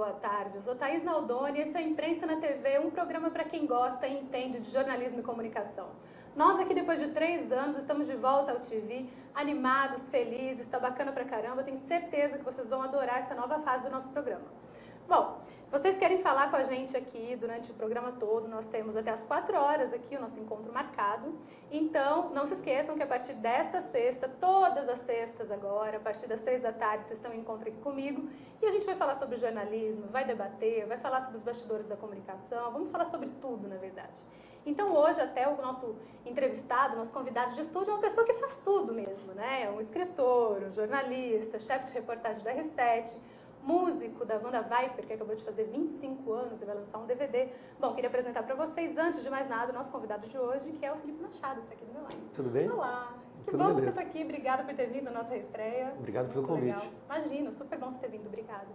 boa tarde. Eu sou Thaís Naldoni, esse é Imprensa na TV, um programa para quem gosta e entende de jornalismo e comunicação. Nós aqui, depois de 3 anos, estamos de volta ao TV, animados, felizes, está bacana pra caramba. Tenho certeza que vocês vão adorar essa nova fase do nosso programa. Bom, vocês querem falar com a gente aqui durante o programa todo, nós temos até as 4 horas aqui o nosso encontro marcado. Então, não se esqueçam que a partir desta sexta, todas as sextas agora, a partir das 3 da tarde, vocês estão em encontro aqui comigo. E a gente vai falar sobre jornalismo, vai debater, vai falar sobre os bastidores da comunicação, vamos falar sobre tudo, na verdade. Então, hoje, até o nosso entrevistado, nosso convidado de estúdio, é uma pessoa que faz tudo mesmo, né? É um escritor, um jornalista, chefe de reportagem da R7, músico da Wanda Viper, que acabou de fazer 25 anos e vai lançar um DVD. Bom, queria apresentar para vocês, antes de mais nada, o nosso convidado de hoje, que é o Felipe Machado, que está aqui do meu lado. Tudo bem? Olá! Que Tudo bom beleza. você estar aqui, obrigada por ter vindo na nossa reestreia. Obrigado pelo Muito convite. legal. Imagina, super bom você ter vindo, obrigada.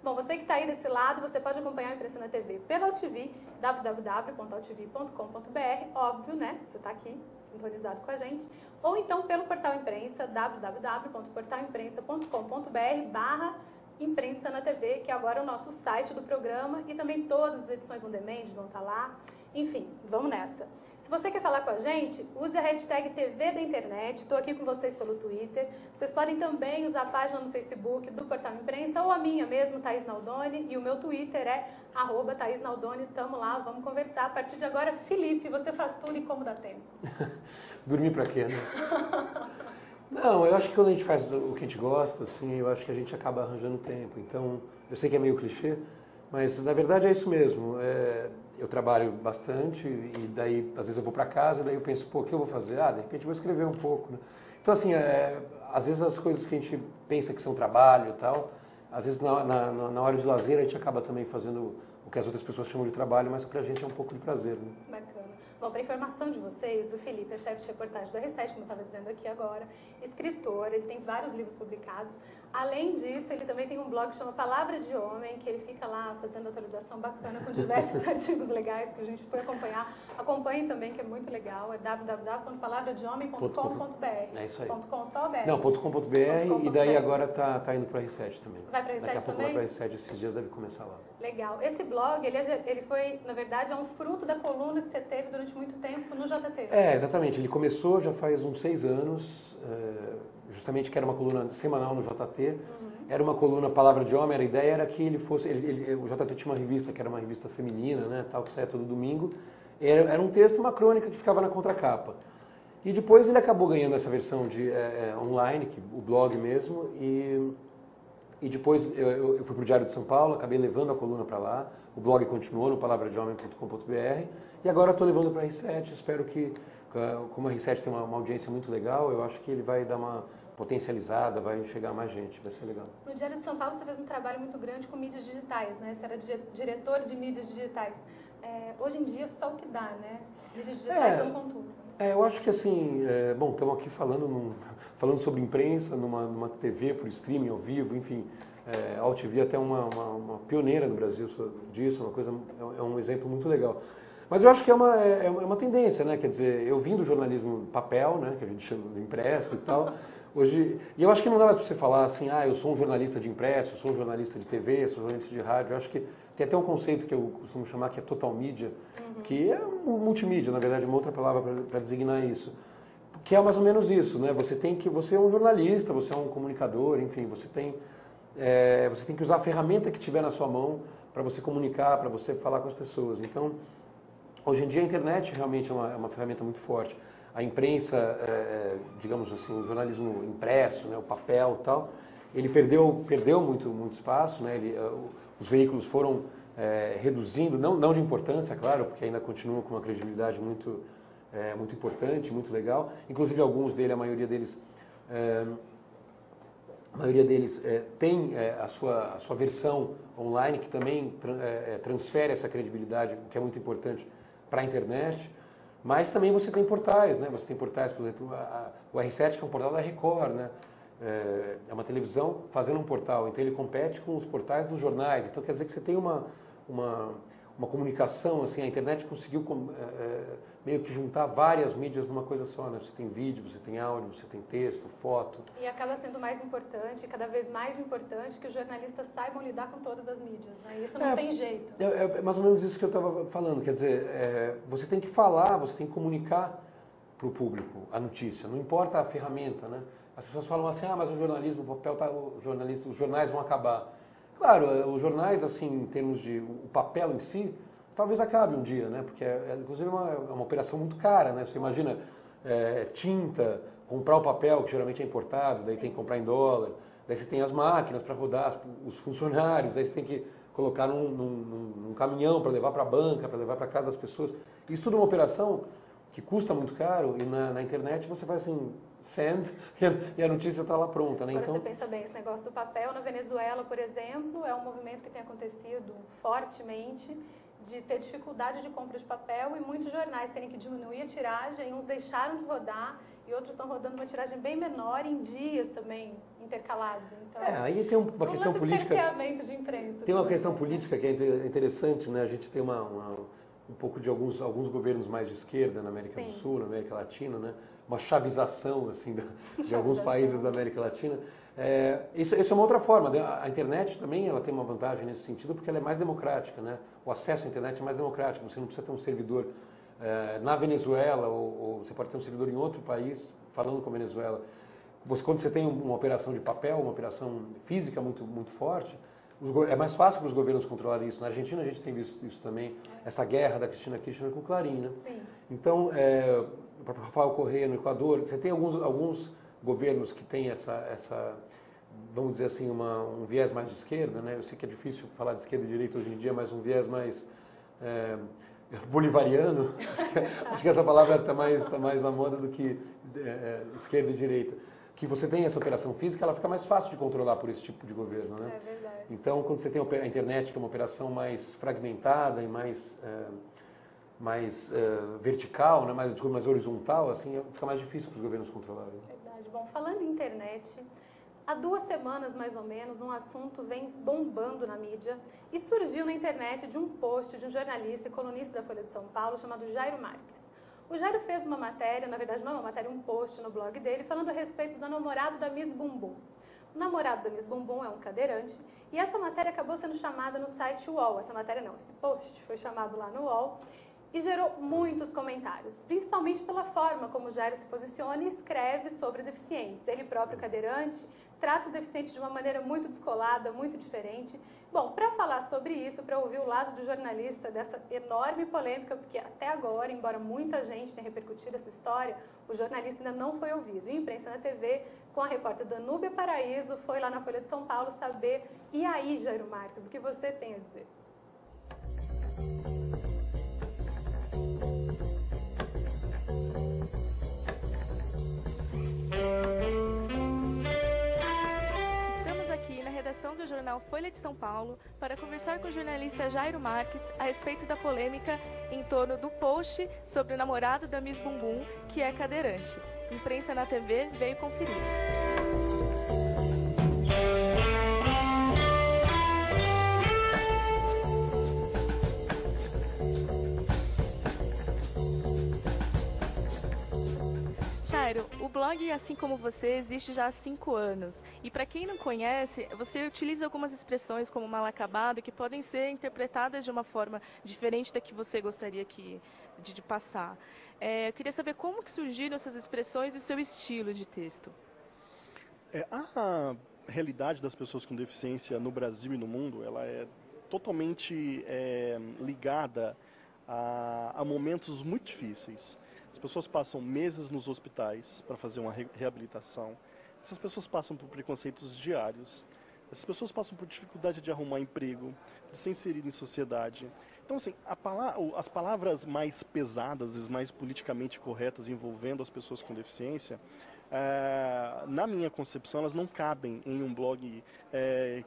Bom, você que está aí desse lado, você pode acompanhar a Imprensa na TV pela AltV, www.altv.com.br, óbvio, né? Você está aqui, sintonizado com a gente. Ou então pelo Portal Imprensa, www.portalimprensa.com.br/Imprensa na TV, que agora é o nosso site do programa, e também todas as edições on demand vão estar lá. Enfim, vamos nessa. Se você quer falar com a gente, use a hashtag TV da Internet. Estou aqui com vocês pelo Twitter. Vocês podem também usar a página no Facebook do Portal Imprensa, ou a minha mesmo, Thaís Naldoni, e o meu Twitter é @Thaís Naldoni. Tamo lá, vamos conversar. A partir de agora, Felipe, você faz tudo e como dá tempo? Dormir pra quê, né? Não, eu acho que quando a gente faz o que a gente gosta, assim, eu acho que a gente acaba arranjando tempo. Então, eu sei que é meio clichê, mas na verdade é isso mesmo. Eu trabalho bastante e daí, às vezes eu vou para casa, daí eu penso, pô, o que eu vou fazer? Ah, de repente eu vou escrever um pouco, né? Então, assim, às vezes as coisas que a gente pensa que são trabalho e tal, às vezes na hora de lazer a gente acaba também fazendo o que as outras pessoas chamam de trabalho, mas pra gente é um pouco de prazer, né? Bacana. Bom, para informação de vocês, o Felipe é chefe de reportagem da R7, como eu estava dizendo aqui agora, escritor, ele tem vários livros publicados. Além disso, ele também tem um blog que chama Palavra de Homem, que ele fica lá fazendo atualização bacana com diversos artigos legais que a gente foi acompanhar. Acompanhem também, que é muito legal, é www.palavradehomem.com.br. É isso aí. .com só BR? Não, .com.br e daí agora tá indo para a R7 também. Vai para a R7 Daqui a pouco também? vai para a R7, esses dias deve começar lá. Legal. Esse blog, ele foi, na verdade, é um fruto da coluna que você teve durante muito tempo no JT. Exatamente. Ele começou já faz uns 6 anos, justamente que era uma coluna semanal no JT. Era uma coluna Palavra de Homem, a ideia era que ele fosse... o JT tinha uma revista que era uma revista feminina, né, tal, que saía todo domingo. Era um texto, uma crônica que ficava na contracapa. E depois ele acabou ganhando essa versão de online, o blog mesmo, e depois eu fui para o Diário de São Paulo, acabei levando a coluna para lá, o blog continuou no palavradehomem.com.br, e agora estou levando para a R7, espero que, como a R7 tem uma audiência muito legal, eu acho que ele vai dar uma potencializada, vai chegar a mais gente, vai ser legal. No Diário de São Paulo você fez um trabalho muito grande com mídias digitais, né? Você era diretor de mídias digitais. Hoje em dia só o que dá, né? Mídias digitais estão com tudo. Eu acho que assim, bom, estamos aqui falando sobre imprensa, numa TV por streaming, ao vivo, enfim, a AltV até uma pioneira no Brasil disso, é um exemplo muito legal. Mas eu acho que é uma tendência, né? Quer dizer, eu vim do jornalismo papel, né? Que a gente chama de impresso e tal. E eu acho que não dá mais para você falar assim, eu sou um jornalista de impresso, eu sou um jornalista de TV, eu sou um jornalista de rádio. Eu acho que tem até um conceito que eu costumo chamar que é total mídia, que é um multimídia, na verdade, uma outra palavra para designar isso. Que é mais ou menos isso, né? Você é um jornalista, você é um comunicador, enfim, você tem que usar a ferramenta que tiver na sua mão para você comunicar, para você falar com as pessoas. Então, hoje em dia a internet realmente é uma ferramenta muito forte. A imprensa, digamos assim, o jornalismo impresso, né, o papel e tal, ele perdeu muito espaço, né? Os veículos foram reduzindo, não de importância, claro, porque ainda continuam com uma credibilidade muito importante, muito legal. Inclusive alguns deles, a maioria deles tem a sua versão online, que também transfere essa credibilidade, que é muito importante para a internet. Mas também você tem portais, né? Você tem portais, por exemplo, o R7, que é um portal da Record, né? É uma televisão fazendo um portal, então ele compete com os portais dos jornais. Então quer dizer que você tem uma uma comunicação, assim, a internet conseguiu meio que juntar várias mídias numa coisa só, né? Você tem vídeo, você tem áudio, você tem texto, foto. E acaba sendo mais importante, cada vez mais importante, que os jornalistas saibam lidar com todas as mídias, né? Isso não tem jeito. É mais ou menos isso que eu estava falando, quer dizer, você tem que falar, você tem que comunicar para o público a notícia, não importa a ferramenta, né? As pessoas falam assim, mas o jornalismo, o papel os jornais vão acabar. Claro, os jornais, assim, em termos de o papel em si, talvez acabe um dia, né? Porque inclusive é uma operação muito cara, né? Você imagina tinta, comprar o papel, que geralmente é importado, daí tem que comprar em dólar, daí você tem as máquinas para rodar, os funcionários, daí você tem que colocar num caminhão para levar para a banca, para levar para casa das pessoas. Isso tudo é uma operação que custa muito caro e na internet você faz assim, send, e a notícia está lá pronta, né? Agora então, você pensa bem, esse negócio do papel na Venezuela, por exemplo, é um movimento que tem acontecido fortemente de ter dificuldade de compra de papel e muitos jornais terem que diminuir a tiragem, uns deixaram de rodar e outros estão rodando uma tiragem bem menor em dias também intercalados. Então, aí tem uma questão política. De imprensa, tem uma questão política que é interessante, né? A gente tem um pouco de alguns governos mais de esquerda na América do Sul, na América Latina, né? Uma chavização assim, de alguns países da América Latina. Isso é uma outra forma. A internet também ela tem uma vantagem nesse sentido porque ela é mais democrática. Né? O acesso à internet é mais democrático. Você não precisa ter um servidor na Venezuela ou você pode ter um servidor em outro país falando com a Venezuela. Quando você tem uma operação de papel, uma operação física muito, muito forte, é mais fácil para os governos controlarem isso. Na Argentina a gente tem visto isso também, essa guerra da Cristina Kirchner com o Clarim. Né? Sim. Então, para Rafael Correa no Equador, você tem alguns governos que têm essa vamos dizer assim, um viés mais de esquerda, né? Eu sei que é difícil falar de esquerda e direita hoje em dia, mas um viés mais bolivariano, acho que essa palavra está mais na moda do que esquerda e direita. Que você tem essa operação física, ela fica mais fácil de controlar por esse tipo de governo, né? É verdade. Então, quando você tem a internet, que é uma operação mais fragmentada e mais vertical, né? mais horizontal, assim, fica mais difícil para os governos controlarem. Verdade. Bom, falando em internet, há 2 semanas, mais ou menos, um assunto vem bombando na mídia e surgiu na internet de um post de um jornalista e colunista da Folha de São Paulo chamado Jairo Marques. O Jairo fez uma matéria, na verdade não é uma matéria, um post no blog dele, falando a respeito do namorado da Miss Bumbum. O namorado da Miss Bumbum é um cadeirante e essa matéria acabou sendo chamada no site UOL. Essa matéria não, esse post foi chamado lá no UOL e gerou muitos comentários, principalmente pela forma como o Jairo se posiciona e escreve sobre deficientes. Ele próprio cadeirante trata os deficientes de uma maneira muito descolada, muito diferente. Bom, para falar sobre isso, para ouvir o lado do jornalista dessa enorme polêmica, porque até agora, embora muita gente tenha repercutido essa história, o jornalista ainda não foi ouvido. E a Imprensa na TV, com a repórter Danúbia Paraíso, foi lá na Folha de São Paulo saber, e aí, Jairo Marques, o que você tem a dizer? Redação do jornal Folha de São Paulo para conversar com o jornalista Jairo Marques a respeito da polêmica em torno do post sobre o namorado da Miss Bumbum, que é cadeirante. Imprensa na TV veio conferir. Jairo, o blog Assim Como Você existe já há 5 anos. E para quem não conhece, você utiliza algumas expressões como mal acabado que podem ser interpretadas de uma forma diferente da que você gostaria de passar. Eu queria saber como que surgiram essas expressões e o seu estilo de texto. A realidade das pessoas com deficiência no Brasil e no mundo, ela é totalmente ligada a momentos muito difíceis. As pessoas passam meses nos hospitais para fazer uma reabilitação. Essas pessoas passam por preconceitos diários. Essas pessoas passam por dificuldade de arrumar emprego, de se inserir em sociedade. Então, assim, as palavras mais pesadas e mais politicamente corretas envolvendo as pessoas com deficiência, na minha concepção, elas não cabem em um blog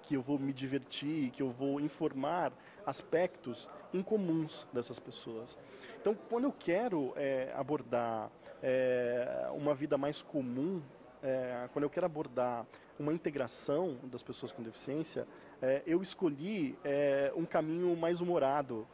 que eu vou me divertir, que eu vou informar aspectos incomuns dessas pessoas. Então, quando eu quero abordar uma vida mais comum quando eu quero abordar uma integração das pessoas com deficiência, eu escolhi um caminho mais humorado,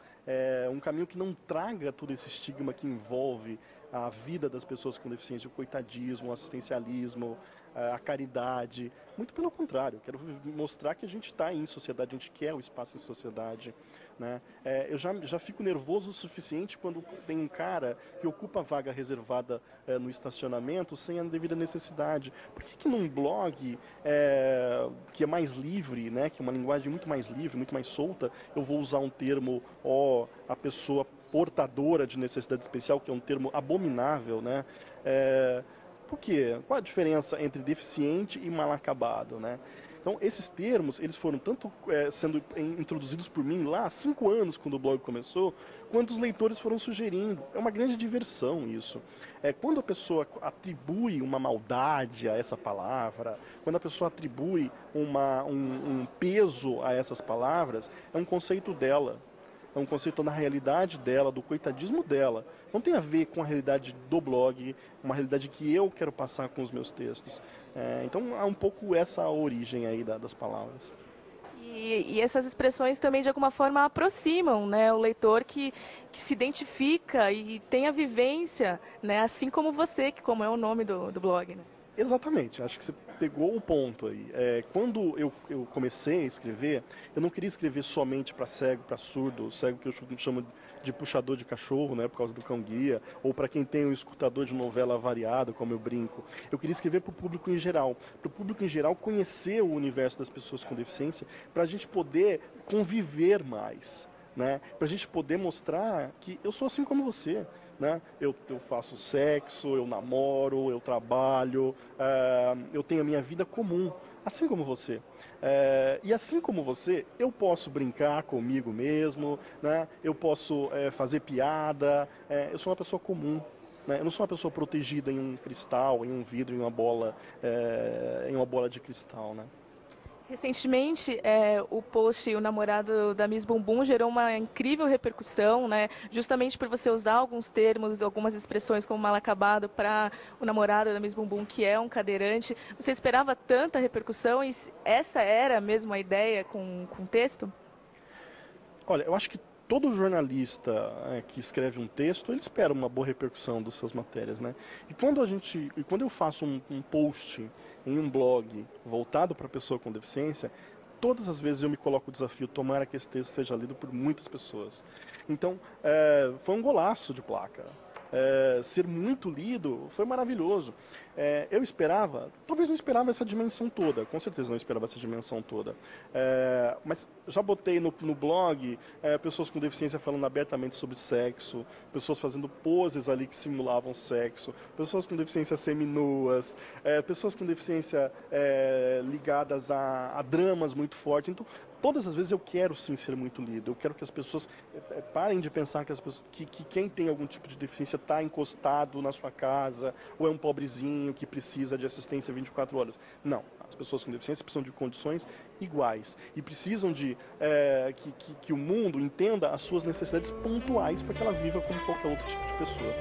um caminho que não traga todo esse estigma que envolve a vida das pessoas com deficiência, o coitadismo, o assistencialismo, a caridade. Muito pelo contrário, eu quero mostrar que a gente está em sociedade, a gente quer o espaço em sociedade, né? Eu já fico nervoso o suficiente quando tem um cara que ocupa a vaga reservada no estacionamento sem a devida necessidade. Por que num blog que é mais livre, né, que é uma linguagem muito mais livre, muito mais solta, eu vou usar um termo, a pessoa portadora de necessidade especial, que é um termo abominável, né? Por quê? Qual a diferença entre deficiente e mal acabado, né? Então, esses termos, eles foram tanto sendo introduzidos por mim lá há 5 anos, quando o blog começou, quanto os leitores foram sugerindo. É uma grande diversão isso. Quando a pessoa atribui uma maldade a essa palavra, quando a pessoa atribui um peso a essas palavras, é um conceito dela. É um conceito na realidade dela, do coitadismo dela. Não tem a ver com a realidade do blog, uma realidade que eu quero passar com os meus textos. Então, há um pouco essa origem aí das palavras. E essas expressões também, de alguma forma, aproximam, né, o leitor que se identifica e tem a vivência, né, assim como você, que como é o nome do blog, né? Exatamente, acho que você pegou o ponto aí. Quando eu comecei a escrever, eu não queria escrever somente para cego, para surdo, cego que eu chamo de puxador de cachorro, né, por causa do cão-guia, ou para quem tem um escutador de novela variado, como eu brinco. Eu queria escrever para o público em geral, conhecer o universo das pessoas com deficiência, para a gente poder conviver mais, né, para a gente poder mostrar que eu sou assim como você. Né? Eu faço sexo, eu namoro, eu trabalho, eu tenho a minha vida comum, assim como você. E assim como você, eu posso brincar comigo mesmo, né? Eu posso fazer piada, eu sou uma pessoa comum. Eu não sou uma pessoa protegida em um cristal, em um vidro, em uma bola de cristal, né? Recentemente, o post O Namorado da Miss Bumbum gerou uma incrível repercussão, né? Justamente por você usar alguns termos, algumas expressões como mal acabado para o namorado da Miss Bumbum, que é um cadeirante. Você esperava tanta repercussão e essa era mesmo a ideia com o texto? Olha, eu acho que todo jornalista que escreve um texto, ele espera uma boa repercussão das suas matérias, né? E quando eu faço um post em um blog voltado para a pessoa com deficiência, todas as vezes eu me coloco o desafio, tomara que esse texto seja lido por muitas pessoas. Então, foi um golaço de placa. Ser muito lido foi maravilhoso. Eu esperava, talvez não esperava essa dimensão toda, com certeza não esperava essa dimensão toda, mas já botei no blog pessoas com deficiência falando abertamente sobre sexo, pessoas fazendo poses ali que simulavam sexo, pessoas com deficiência seminuas, pessoas com deficiência ligadas a dramas muito fortes. Então, todas as vezes eu quero sim ser muito lido, eu quero que as pessoas parem de pensar que quem tem algum tipo de deficiência está encostado na sua casa, ou é um pobrezinho que precisa de assistência 24 horas. Não, as pessoas com deficiência precisam de condições iguais e precisam de que o mundo entenda as suas necessidades pontuais para que ela viva como qualquer outro tipo de pessoa.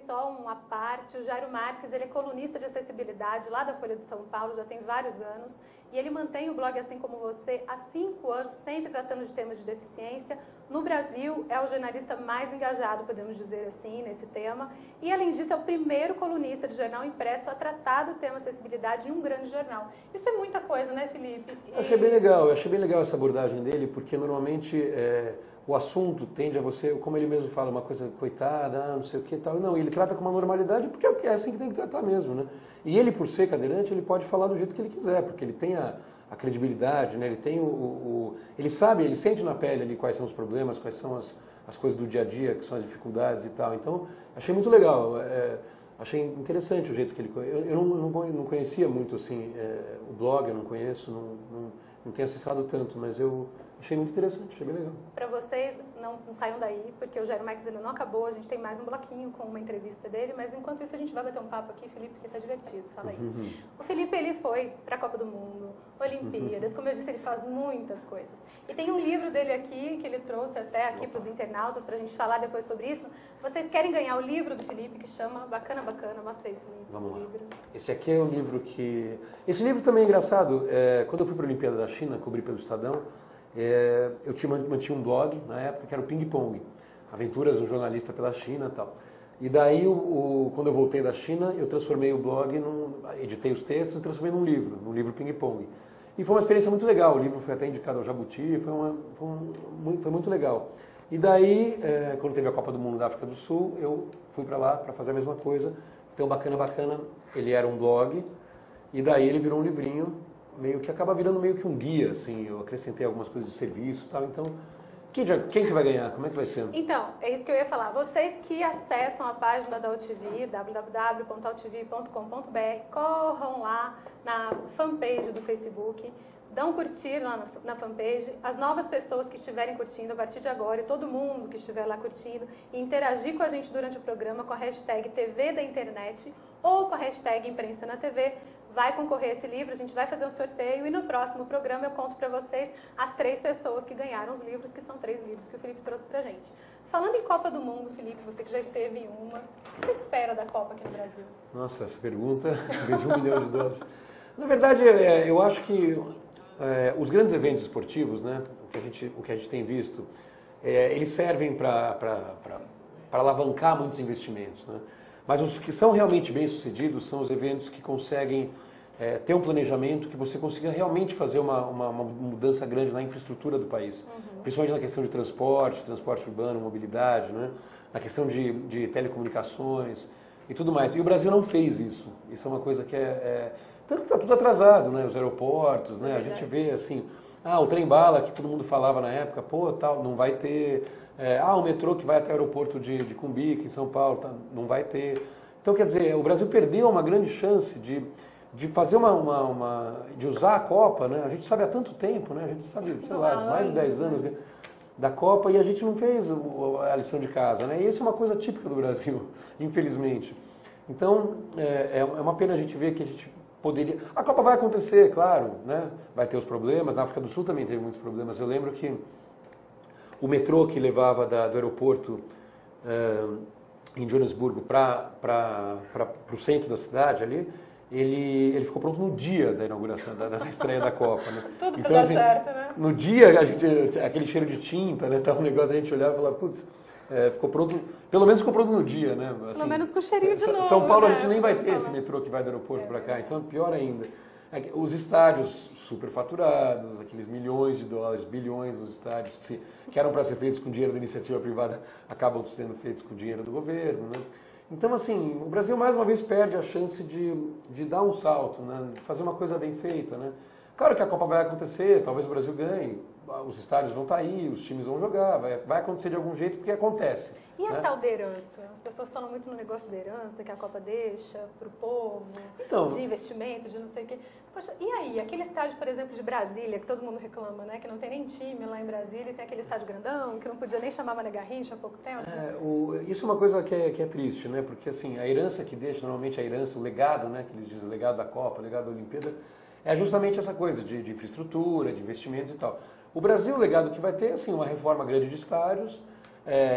Só uma parte, o Jairo Marques, ele é colunista de acessibilidade lá da Folha de São Paulo, já tem vários anos, e ele mantém o blog assim como você há 5 anos, sempre tratando de temas de deficiência. No Brasil, é o jornalista mais engajado, podemos dizer assim, nesse tema, e além disso é o primeiro colunista de jornal impresso a tratar do tema acessibilidade em um grande jornal. Isso é muita coisa, né, Felipe? Eu achei bem legal essa abordagem dele, porque normalmente o assunto tende a você, como ele mesmo fala, uma coisa coitada, não sei o que e tal. Não, ele trata com uma normalidade porque é assim que tem que tratar mesmo, né? E ele, por ser cadeirante, ele pode falar do jeito que ele quiser, porque ele tem a credibilidade, né? Ele tem ele sabe, ele sente na pele ali quais são os problemas, quais são as coisas do dia a dia, que são as dificuldades e tal. Então, achei muito legal, achei interessante o jeito que ele... Eu não conhecia muito, assim, o blog, eu não conheço, não tenho acessado tanto, mas eu achei muito interessante, achei bem legal. Para vocês, não saiam daí, porque o Jairo Marques ainda não acabou, a gente tem mais um bloquinho com uma entrevista dele, mas enquanto isso a gente vai bater um papo aqui, Felipe, que tá divertido, fala aí. O Felipe, ele foi pra Copa do Mundo, Olimpíadas, como eu disse, ele faz muitas coisas. E tem um livro dele aqui, que ele trouxe até aqui pros internautas, pra gente falar depois sobre isso. Vocês querem ganhar o livro do Felipe, que chama Bacana Bacana? Mostra aí, Felipe. Vamos lá. Livro. Esse aqui é o livro que... Esse livro também é engraçado. Quando eu fui para a Olimpíada da China, cobri pelo Estadão, eu mantinha um blog, na época, que era o Ping Pong. Aventuras de um jornalista pela China e tal. E daí, quando eu voltei da China, eu transformei o blog, editei os textos e transformei num livro Ping Pong. E foi uma experiência muito legal. O livro foi até indicado ao Jabuti, foi muito legal. E daí, quando teve a Copa do Mundo da África do Sul, eu fui para lá para fazer a mesma coisa. Então, Bacana Bacana, ele era um blog, e daí ele virou um livrinho, meio que acaba virando meio que um guia, assim. Eu acrescentei algumas coisas de serviço e tal. Então, quem que vai ganhar? Como é que vai ser? Então, é isso que eu ia falar. Vocês que acessam a página da UTV, www.utv.com.br, corram lá na fanpage do Facebook, dão curtir lá na fanpage, as novas pessoas que estiverem curtindo a partir de agora, e todo mundo que estiver lá curtindo, e interagir com a gente durante o programa com a hashtag TV da Internet ou com a hashtag Imprensa na TV, vai concorrer a esse livro, a gente vai fazer um sorteio e no próximo programa eu conto para vocês as 3 pessoas que ganharam os livros, que são 3 livros que o Felipe trouxe pra gente. Falando em Copa do Mundo, Felipe, você que já esteve em uma, o que você espera da Copa aqui no Brasil? Nossa, essa pergunta vem de $1 milhão. Na verdade, eu acho que os grandes eventos esportivos, né, o que a gente tem visto, eles servem para alavancar muitos investimentos, né? Mas os que são realmente bem-sucedidos são os eventos que conseguem ter um planejamento, que você consiga realmente fazer uma mudança grande na infraestrutura do país. Principalmente na questão de transporte urbano, mobilidade, né? Na questão de telecomunicações e tudo mais. E o Brasil não fez isso. Isso é uma coisa que tanto que está tudo atrasado, né? Os aeroportos, né? A gente vê assim, o trem-bala que todo mundo falava na época, tal, não vai ter... o metrô que vai até o aeroporto de Cumbica, em São Paulo, não vai ter. Então, quer dizer, o Brasil perdeu uma grande chance de fazer de usar a Copa, né? A gente sabe há tanto tempo, né? A gente sabe, sei lá, mais de 10 anos da Copa e a gente não fez a lição de casa, né? E isso é uma coisa típica do Brasil, infelizmente. Então, é uma pena a gente ver que a gente poderia... A Copa vai acontecer, claro, né? Vai ter os problemas, na África do Sul também teve muitos problemas. Eu lembro que o metrô que levava do aeroporto em Joanesburgo para o centro da cidade ali, ele ficou pronto no dia da inauguração, da estreia da Copa, né? Tudo então, pra assim, dar certo, né? No dia, aquele cheiro de tinta, né? Tava um negócio, a gente olhava e falava, putz, ficou pronto, pelo menos ficou pronto no dia, né? Assim, pelo menos com cheirinho de novo, São Paulo, né? a gente nem vai ter esse metrô que vai do aeroporto para cá, então pior ainda. Os estádios superfaturados, aqueles milhões de dólares, bilhões dos estádios que eram para ser feitos com dinheiro da iniciativa privada, acabam sendo feitos com dinheiro do governo, né? Então, assim, o Brasil mais uma vez perde a chance de dar um salto, né? De fazer uma coisa bem feita, né? Claro que a Copa vai acontecer, talvez o Brasil ganhe, os estádios vão estar aí, os times vão jogar, vai acontecer de algum jeito porque acontece. E a né? tal da herança? As pessoas falam muito no negócio da herança, que a Copa deixa para o povo, Então, de investimento, de não sei o quê. Poxa, e aí, aquele estádio, por exemplo, de Brasília, que todo mundo reclama, né? Que não tem nem time lá em Brasília, e tem aquele estádio grandão, que não podia nem chamar Mané Garrincha há pouco tempo. Isso é uma coisa que é triste, né? Porque assim, a herança que deixa, normalmente a herança, o legado, né? Que eles dizem, o legado da Copa, o legado da Olimpíada, é justamente essa coisa de infraestrutura, de investimentos e tal. O Brasil, o legado que vai ter, assim, uma reforma grande de estádios,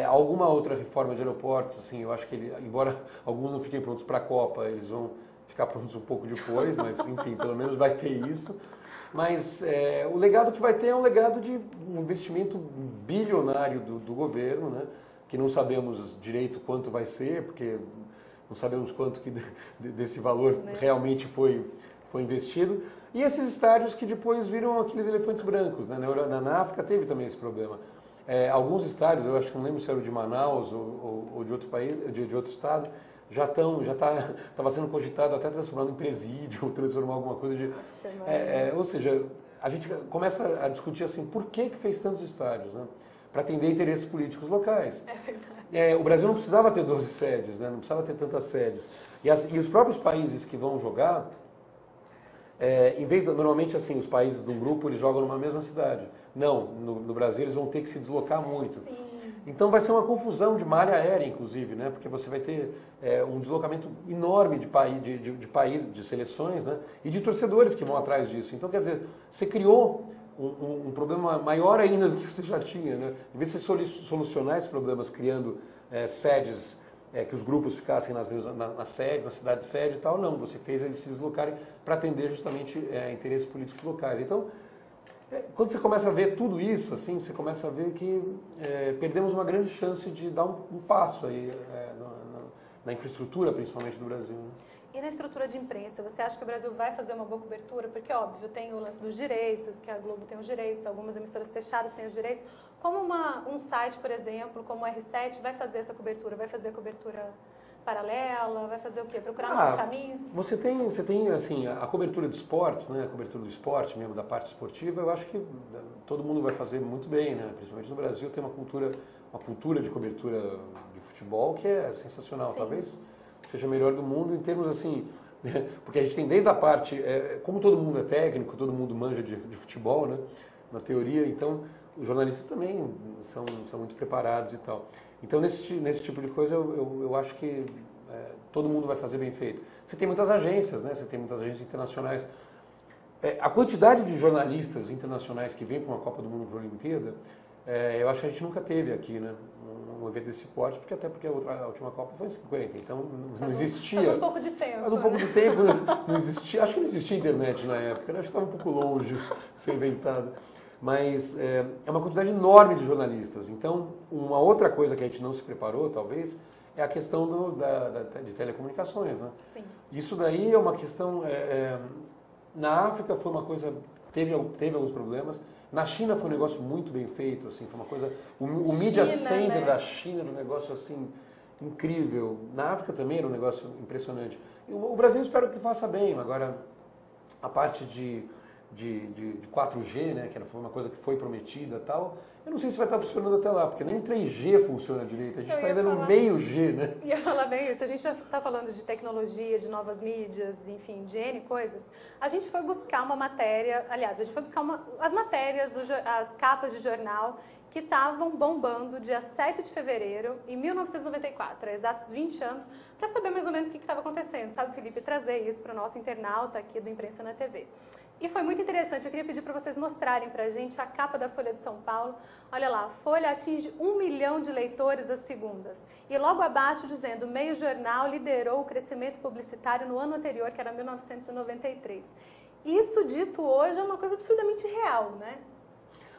alguma outra reforma de aeroportos, assim, eu acho que embora alguns não fiquem prontos para a Copa, eles vão ficar prontos um pouco depois, mas enfim, pelo menos vai ter isso. Mas o legado que vai ter é um legado de um investimento bilionário do governo, né? Que não sabemos direito quanto vai ser, porque não sabemos quanto que desse valor realmente foi investido. E esses estádios que depois viram aqueles elefantes brancos, né? Na África teve também esse problema. Alguns estádios, eu acho que não lembro se era o de Manaus ou de outro país, de outro estado, já estava sendo cogitado até transformar em presídio, transformar alguma coisa de... ou seja, a gente começa a discutir assim, por que fez tantos estádios, né? Para atender interesses políticos locais. O Brasil não precisava ter 12 sedes, né? Não precisava ter tantas sedes. E os próprios países que vão jogar, em vez de, normalmente assim, os países de um grupo eles jogam numa mesma cidade. Não, no Brasil eles vão ter que se deslocar muito. Sim. Então vai ser uma confusão de malha aérea, inclusive, né? Porque você vai ter um deslocamento enorme de países, de seleções, né? E de torcedores que vão atrás disso. Então, quer dizer, você criou um problema maior ainda do que você já tinha, né? Em vez de você solucionar esses problemas criando sedes, que os grupos ficassem na sede, na cidade sede e tal, não. Você fez eles se deslocarem para atender justamente interesses políticos locais. Então, quando você começa a ver tudo isso, assim, você começa a ver que perdemos uma grande chance de dar um passo aí na infraestrutura, principalmente do Brasil. Né? E na estrutura de imprensa, você acha que o Brasil vai fazer uma boa cobertura? Porque, óbvio, tem o lance dos direitos, que a Globo tem os direitos, algumas emissoras fechadas têm os direitos. Como um site, por exemplo, como o R7, vai fazer essa cobertura? Vai fazer a cobertura paralela? Vai fazer o quê? Procurar novos caminhos? Você tem assim, a cobertura de esportes, né? A cobertura do esporte mesmo, da parte esportiva, eu acho que todo mundo vai fazer muito bem, né? Principalmente no Brasil tem uma cultura de cobertura de futebol que é sensacional. Sim. Talvez seja a melhor do mundo em termos assim, porque a gente tem desde a parte, como todo mundo é técnico, todo mundo manja de futebol, né? Na teoria, então os jornalistas também são muito preparados e tal. Então, nesse tipo de coisa, eu acho que todo mundo vai fazer bem feito. Você tem muitas agências, né? Você tem muitas agências internacionais. A quantidade de jornalistas internacionais que vêm para uma Copa do Mundo, para a Olimpíada, eu acho que a gente nunca teve aqui, né? Um evento desse porte, porque a última Copa foi em 50, então não existia. Faz um pouco de tempo. Faz um pouco de tempo, né? Não existia, acho que não existia internet na época, né? Acho que estava um pouco longe de ser inventado. Mas é uma quantidade enorme de jornalistas. Então, uma outra coisa que a gente não se preparou, talvez, é a questão de telecomunicações. Né? Sim. Isso daí é uma questão... na África foi uma coisa... Teve alguns problemas. Na China foi um negócio muito bem feito. Assim, foi uma coisa... O Media Center, né? Da China era um negócio assim, incrível. Na África também era um negócio impressionante. E o Brasil espero que faça bem. Agora, a parte de 4G, né, que foi uma coisa que foi prometida e tal, eu não sei se vai estar funcionando até lá, porque nem 3G funciona direito, a gente está ainda no meio G, né? Ia falar bem isso, a gente já está falando de tecnologia, de novas mídias, enfim, de N coisas. A gente foi buscar uma matéria, aliás, a gente foi buscar as matérias, as capas de jornal que estavam bombando dia 7 de fevereiro, em 1994, há exatos 20 anos, para saber mais ou menos o que estava acontecendo, sabe, Felipe? Trazer isso para o nosso internauta aqui do Imprensa na TV. E foi muito interessante, eu queria pedir para vocês mostrarem para a gente a capa da Folha de São Paulo. Olha lá, a Folha atinge 1 milhão de leitores às segundas. E logo abaixo dizendo, meio jornal liderou o crescimento publicitário no ano anterior, que era 1993. Isso dito hoje é uma coisa absurdamente real, né?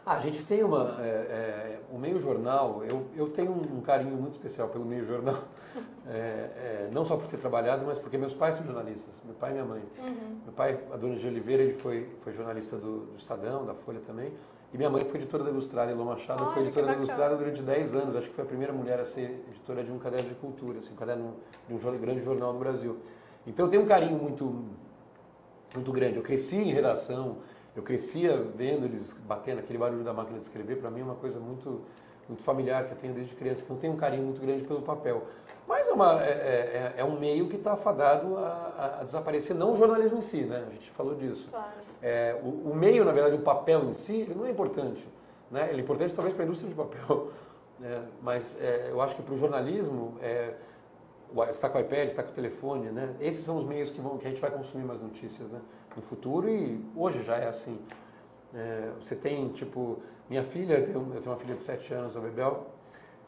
A gente tem o meio jornal, eu tenho um carinho muito especial pelo meio jornal, não só por ter trabalhado, mas porque meus pais são jornalistas, meu pai e minha mãe. Uhum. Meu pai, Adonis de Oliveira, ele foi jornalista do Estadão, da Folha também, e minha mãe foi editora da Ilustrada, Elô Machado. Foi editora da Ilustrada durante 10 anos, acho que foi a primeira mulher a ser editora de um caderno de cultura, assim, um caderno de um grande jornal do Brasil. Então eu tenho um carinho muito grande, eu cresci em redação, eu crescia vendo eles batendo aquele barulho da máquina de escrever, para mim é uma coisa muito familiar que eu tenho desde criança, então tenho um carinho muito grande pelo papel. Mas é um meio que está afadado a desaparecer, não o jornalismo em si, né? A gente falou disso. Claro. O meio, na verdade, o papel em si, ele não é importante. Né? Ele é importante talvez para a indústria de papel, né? Mas eu acho que para o jornalismo, está com o iPad, está com o telefone, né? Esses são os meios que a gente vai consumir mais notícias, né? No futuro, e hoje já é assim. Você tem, tipo, minha filha, eu tenho uma filha de 7 anos, a Bebel,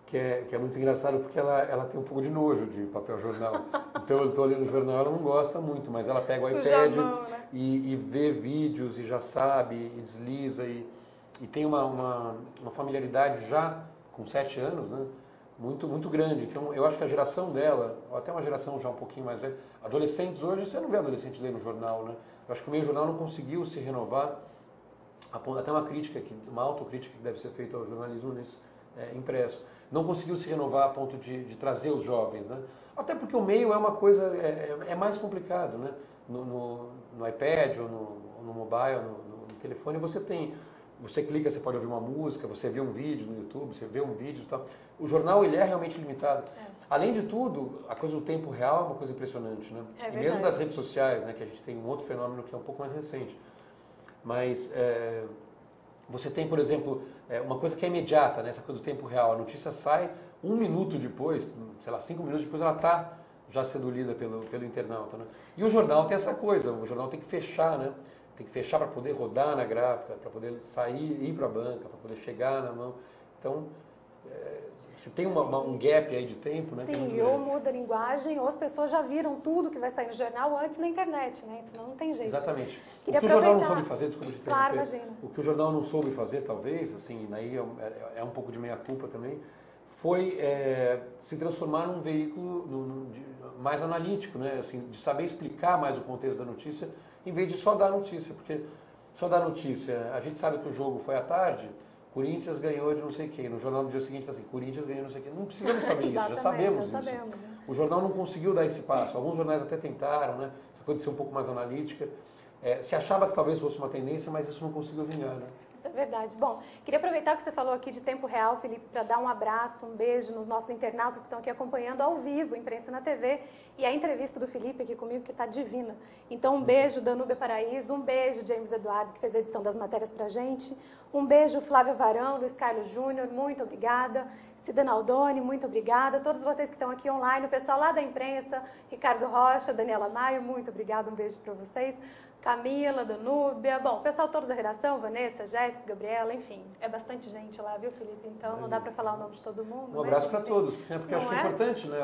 que é muito engraçado porque ela tem um pouco de nojo de papel jornal. Então eu estou olhando o jornal, ela não gosta muito, mas ela pega o iPad né? e vê vídeos e já sabe, e desliza, e tem uma familiaridade já com 7 anos, né? Muito grande. Então eu acho que a geração dela, ou até uma geração já um pouquinho mais velha, adolescentes hoje, você não vê adolescente lendo jornal, né? Eu acho que o meio jornal não conseguiu se renovar, até uma autocrítica que deve ser feita ao jornalismo impresso. Não conseguiu se renovar a ponto de trazer os jovens, né? Até porque o meio é uma coisa, é mais complicado, né? No iPad ou no mobile, no telefone, você clica, você pode ouvir uma música, você vê um vídeo no YouTube, você vê um vídeo e tal. O jornal, ele é realmente limitado. Além de tudo, a coisa do tempo real é uma coisa impressionante, né? E mesmo das redes sociais, né? Que a gente tem um outro fenômeno que é um pouco mais recente. Mas você tem, por exemplo, uma coisa que é imediata, né? Essa coisa do tempo real. A notícia sai 1 minuto depois, sei lá, 5 minutos depois, ela está já sendo lida pelo internauta, né? E o jornal tem essa coisa, o jornal tem que fechar, né? Tem que fechar para poder rodar na gráfica, para poder sair, ir para a banca, para poder chegar na mão. Então, se tem um gap aí de tempo, né? Sim, ou muda a linguagem, ou as pessoas já viram tudo que vai sair no jornal antes na internet, né? Então não tem jeito. Exatamente. Queria o que o jornal não soube fazer, desculpa te interromper. Claro, imagina. O que o jornal não soube fazer, talvez, assim, aí é um pouco de meia-culpa também, foi se transformar num veículo mais analítico, né? Assim, de saber explicar mais o contexto da notícia, em vez de só dar notícia. Porque só dar notícia, a gente sabe que o jogo foi à tarde, Corinthians ganhou de não sei quem. No jornal no dia seguinte está assim, Corinthians ganhou de não sei quem. Não precisamos saber isso, já sabemos isso. Né? O jornal não conseguiu dar esse passo. Alguns jornais até tentaram, né? Essa coisa de ser um pouco mais analítica. Se achava que talvez fosse uma tendência, mas isso não conseguiu vingar, né? Isso é verdade. Bom, queria aproveitar que você falou aqui de tempo real, Felipe, para dar um abraço, um beijo nos nossos internautas que estão aqui acompanhando ao vivo, Imprensa na TV, e a entrevista do Felipe aqui comigo, que está divina. Então, um beijo, Danúbia Paraíso, um beijo, James Eduardo, que fez a edição das matérias para a gente, um beijo, Flávio Varão, Luiz Carlos Júnior, muito obrigada, Cida Naldoni, muito obrigada, todos vocês que estão aqui online, o pessoal lá da imprensa, Ricardo Rocha, Daniela Maio, muito obrigada, um beijo para vocês. Camila, Danúbia, bom, o pessoal todo da redação, Vanessa, Jéssica, Gabriela, enfim, é bastante gente lá, viu, Felipe? Então não dá para falar o nome de todo mundo. Um abraço para todos, porque acho que é importante, né,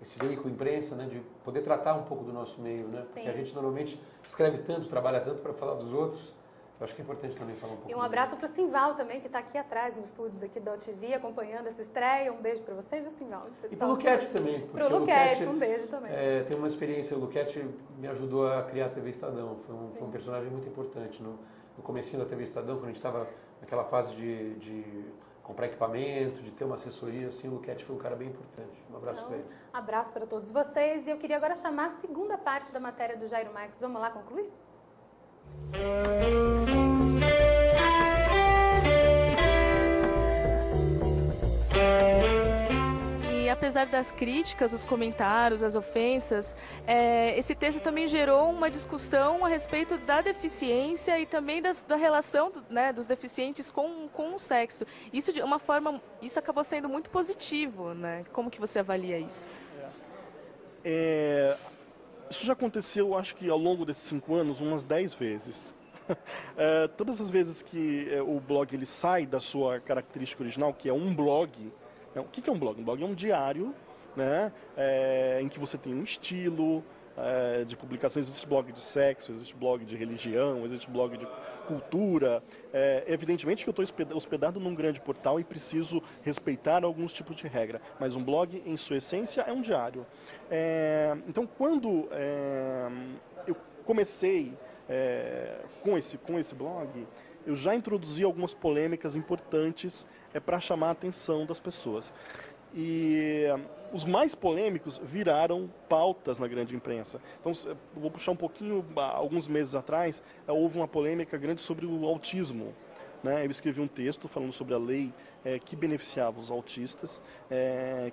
esse veículo imprensa, né, de poder tratar um pouco do nosso meio, né, porque a gente normalmente escreve tanto, trabalha tanto para falar dos outros. Eu acho que é importante também falar um pouco. E um abraço para o Simval também, que está aqui atrás, nos estúdios aqui da UTV, acompanhando essa estreia. Um beijo para você, viu, Simval? E para o Luquete também. Para o Luquete, um beijo também. Tem uma experiência, o Luquete me ajudou a criar a TV Estadão. Foi um personagem muito importante. No comecinho da TV Estadão, quando a gente estava naquela fase de comprar equipamento, de ter uma assessoria, assim, o Luquete foi um cara bem importante. Um abraço para ele. Abraço para todos vocês. E eu queria agora chamar a segunda parte da matéria do Jairo Marques. Vamos lá concluir? E apesar das críticas, os comentários, as ofensas, esse texto também gerou uma discussão a respeito da deficiência e também da relação dos deficientes com o sexo. Isso de uma forma, isso acabou sendo muito positivo, né? Como que você avalia isso? Isso já aconteceu, acho que ao longo desses 5 anos, umas 10 vezes. Todas as vezes que o blog ele sai da sua característica original, que é um blog. O que é um blog? Um blog é um diário, né, em que você tem um estilo de publicação. Existe blog de sexo, existe blog de religião, existe blog de cultura. Evidentemente que eu estou hospedado num grande portal e preciso respeitar alguns tipos de regra, mas um blog, em sua essência, é um diário. Então, quando eu comecei com esse blog, eu já introduzi algumas polêmicas importantes para chamar a atenção das pessoas. E os mais polêmicos viraram pautas na grande imprensa. Então, vou puxar um pouquinho, alguns meses atrás, houve uma polêmica grande sobre o autismo. Eu escrevi um texto falando sobre a lei que beneficiava os autistas,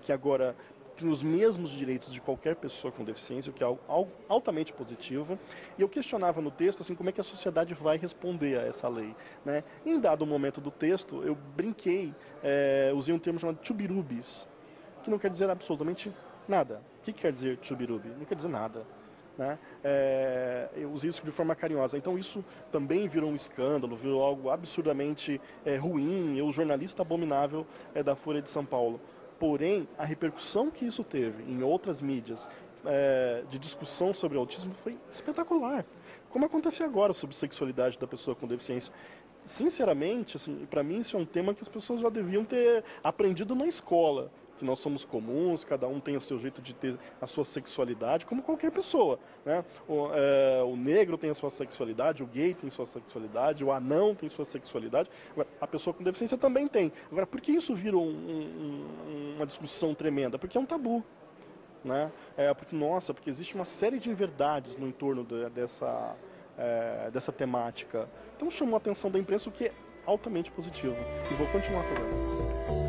que agora tem os mesmos direitos de qualquer pessoa com deficiência, o que é algo altamente positivo. E eu questionava no texto assim, como é que a sociedade vai responder a essa lei. Em dado momento do texto, eu brinquei, usei um termo chamado chubirubis, que não quer dizer absolutamente nada. O que quer dizer chubirubi? Não quer dizer nada. Eu usei isso de forma carinhosa. Então isso também virou um escândalo, virou algo absurdamente ruim. O jornalista abominável da Folha de São Paulo. Porém, a repercussão que isso teve em outras mídias de discussão sobre autismo foi espetacular. Como acontece agora sobre sexualidade da pessoa com deficiência. Sinceramente, assim, para mim isso é um tema que as pessoas já deviam ter aprendido na escola. Que nós somos comuns, cada um tem o seu jeito de ter a sua sexualidade, como qualquer pessoa. O negro tem a sua sexualidade, o gay tem a sua sexualidade, o anão tem a sua sexualidade, agora, a pessoa com deficiência também tem. Agora, por que isso virou uma discussão tremenda? Porque é um tabu. Porque existe uma série de inverdades no entorno dessa temática. Então chamou a atenção da imprensa, o que é altamente positivo. E vou continuar fazendo.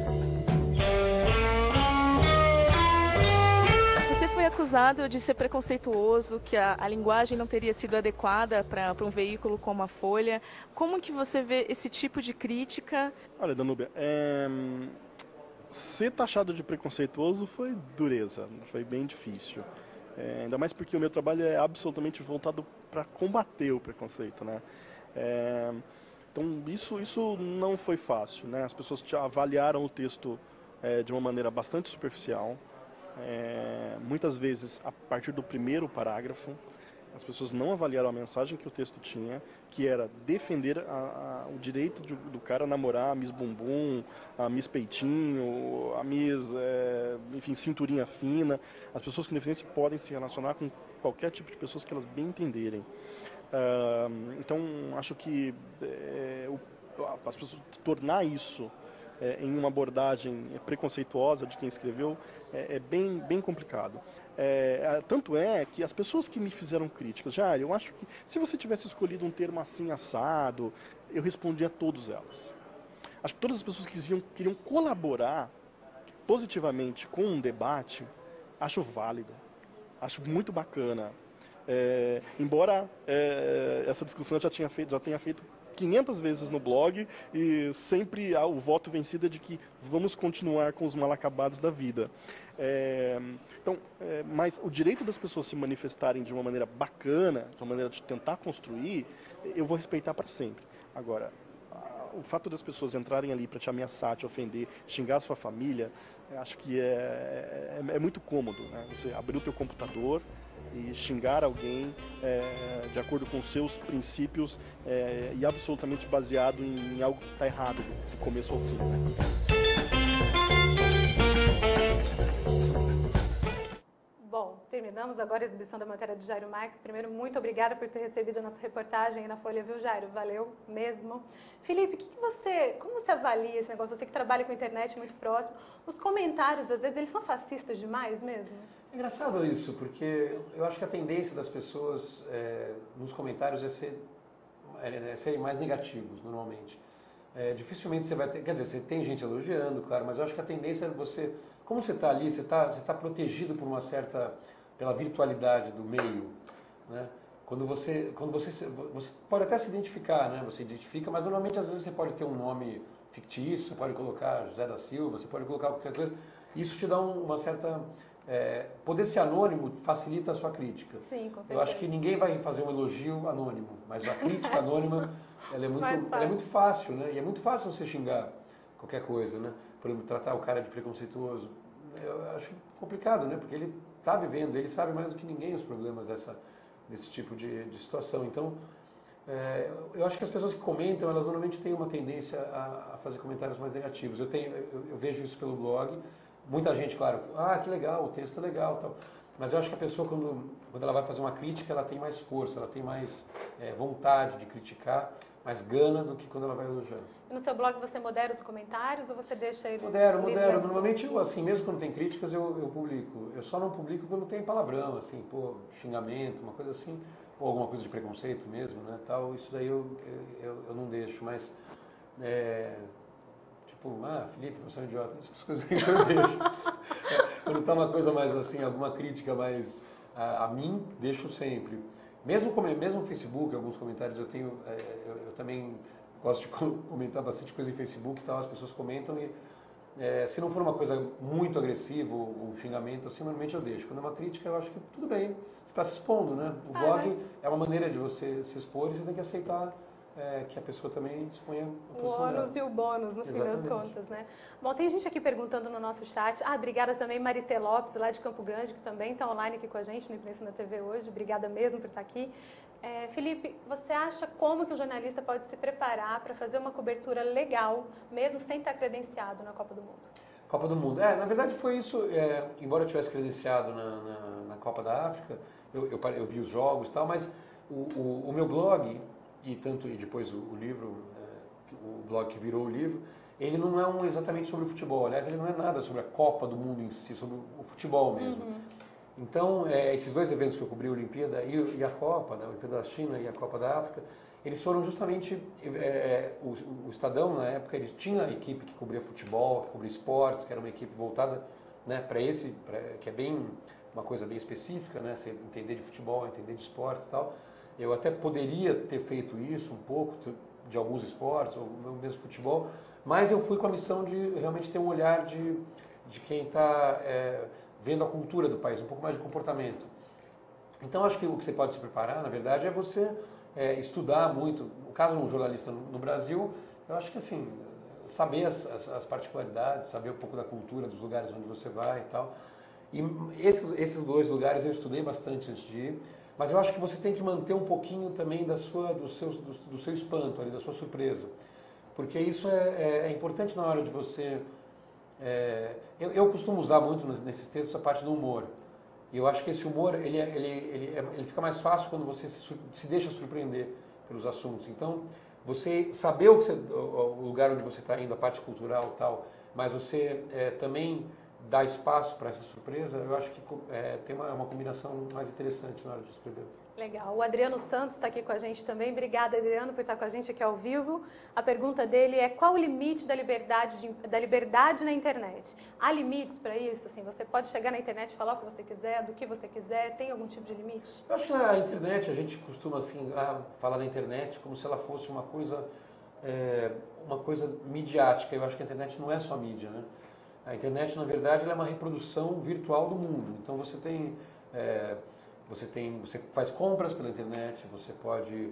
foi acusado de ser preconceituoso, que a linguagem não teria sido adequada para um veículo como a Folha. Como que você vê esse tipo de crítica? Olha, Danúbia, ser taxado de preconceituoso foi dureza, foi bem difícil. Ainda mais porque o meu trabalho é absolutamente voltado para combater o preconceito, né? Então isso não foi fácil, né? As pessoas avaliaram o texto de uma maneira bastante superficial. Muitas vezes a partir do primeiro parágrafo. As pessoas não avaliaram a mensagem que o texto tinha, que era defender o direito do cara a namorar a Miss Bumbum, a Miss Peitinho, a Miss, enfim, cinturinha fina. As pessoas com deficiência podem se relacionar com qualquer tipo de pessoas que elas bem entenderem. Então, acho que as pessoas tornar isso em uma abordagem preconceituosa de quem escreveu é bem complicado. Tanto é que as pessoas que me fizeram críticas, eu acho que se você tivesse escolhido um termo assim assado, eu respondi a todas elas. Acho que todas as pessoas que queriam colaborar positivamente com um debate, acho válido, acho muito bacana. Embora essa discussão eu já tenha feito 500 vezes no blog e sempre há o voto vencido de que vamos continuar com os mal acabados da vida. Mas o direito das pessoas se manifestarem de uma maneira bacana, de uma maneira de tentar construir, eu vou respeitar para sempre. Agora, o fato das pessoas entrarem ali para te ameaçar, te ofender, xingar a sua família, acho que é muito cômodo, né? Você abrir o teu computador e xingar alguém de acordo com os seus princípios e absolutamente baseado em algo que está errado do começo ao fim, né? Bom, terminamos agora a exibição da matéria de Jairo Marques. Primeiro, muito obrigada por ter recebido a nossa reportagem aí na Folha, viu, Jairo? Valeu mesmo. Felipe, como você avalia esse negócio? Você que trabalha com a internet muito próximo, os comentários, às vezes, eles são fascistas demais mesmo? É engraçado isso, porque eu acho que a tendência das pessoas nos comentários é serem mais negativos, normalmente. Dificilmente você vai ter... Quer dizer, você tem gente elogiando, claro, mas eu acho que a tendência é você... Como você está ali, você tá protegido por pela virtualidade do meio, né? Quando você pode até se identificar, né? Você identifica, mas normalmente às vezes você pode ter um nome fictício, você pode colocar José da Silva, você pode colocar qualquer coisa. Isso te dá uma certa... poder ser anônimo facilita a sua crítica. Sim, com certeza. Eu acho que ninguém vai fazer um elogio anônimo, mas a crítica anônima ela é muito fácil, né? E é muito fácil você xingar qualquer coisa, né? Por exemplo, tratar o cara de preconceituoso. Eu acho complicado, né? Porque ele está vivendo, ele sabe mais do que ninguém os problemas desse tipo de situação. Então, eu acho que as pessoas que comentam, elas normalmente têm uma tendência a fazer comentários mais negativos. Eu vejo isso pelo blog. Muita gente, claro, que legal, o texto é legal, tal. Mas eu acho que a pessoa, quando ela vai fazer uma crítica, ela tem mais força, ela tem mais vontade de criticar, mais gana do que quando ela vai elogiar. E no seu blog você modera os comentários ou você deixa ele... Modero. Normalmente, assim, mesmo quando tem críticas, eu publico. Eu só não publico quando tem palavrão, assim, xingamento, uma coisa assim, ou alguma coisa de preconceito mesmo, né, tal. Isso daí eu não deixo, mas... Felipe, você é um idiota, essas coisas que eu deixo. Quando está uma coisa mais assim, alguma crítica mais a mim, deixo sempre. Mesmo no Facebook, alguns comentários eu também gosto de comentar bastante coisa em Facebook e tal, as pessoas comentam e se não for uma coisa muito agressiva, um xingamento, assim, normalmente eu deixo. Quando é uma crítica, eu acho que tudo bem, você está se expondo, né? O blog é uma maneira de você se expor e você tem que aceitar que a pessoa também exponha a posição dela. O ônus e o bônus, no fim das contas, né? Bom, tem gente aqui perguntando no nosso chat. Obrigada também, Marité Lopes, lá de Campo Grande, que também está online aqui com a gente no Imprensa na TV hoje. Obrigada mesmo por estar aqui. Felipe, você acha como que o jornalista pode se preparar para fazer uma cobertura legal, mesmo sem estar credenciado na Copa do Mundo? Copa do Mundo. Na verdade foi isso, embora eu tivesse credenciado na Copa da África, eu vi os jogos e tal, mas o meu blog... E depois o livro, o blog que virou o livro, ele não é exatamente sobre o futebol. Aliás, ele não é nada sobre a Copa do Mundo em si, sobre o futebol mesmo. Uhum. Então, esses dois eventos que eu cobri, a Olimpíada e a Copa, né, a Olimpíada da China e a Copa da África, eles foram justamente... o Estadão, na época, ele tinha a equipe que cobria futebol, que cobria esportes, que era uma equipe voltada, né, para que é bem uma coisa bem específica, né? Você entender de futebol, entender de esportes e tal. Eu até poderia ter feito isso um pouco, de alguns esportes, ou mesmo futebol, mas eu fui com a missão de realmente ter um olhar de quem está vendo a cultura do país, um pouco mais de comportamento. Então, acho que o que você pode se preparar, na verdade, é você estudar muito. No caso de um jornalista no Brasil, eu acho que assim, saber as particularidades, saber um pouco da cultura dos lugares onde você vai e tal. E esses dois lugares eu estudei bastante antes de ir, mas eu acho que você tem que manter um pouquinho também do seu espanto, ali, da sua surpresa. Porque isso é importante na hora de você... eu costumo usar muito nesses textos a parte do humor. E eu acho que esse humor ele fica mais fácil quando você se deixa surpreender pelos assuntos. Então, você saber o lugar onde você está indo, a parte cultural e tal, mas você também dá espaço para essa surpresa, eu acho que tem uma combinação mais interessante na hora de escrever. Legal. O Adriano Santos está aqui com a gente também. Obrigada, Adriano, por estar com a gente aqui ao vivo. A pergunta dele é: qual o limite da liberdade na internet? Há limites para isso? Assim, você pode chegar na internet e falar o que você quiser, do que você quiser? Tem algum tipo de limite? Eu acho que na internet a gente costuma assim, falar da internet como se ela fosse uma coisa midiática. Eu acho que a internet não é só mídia, né? A internet, na verdade, ela é uma reprodução virtual do mundo. Então você faz compras pela internet, você pode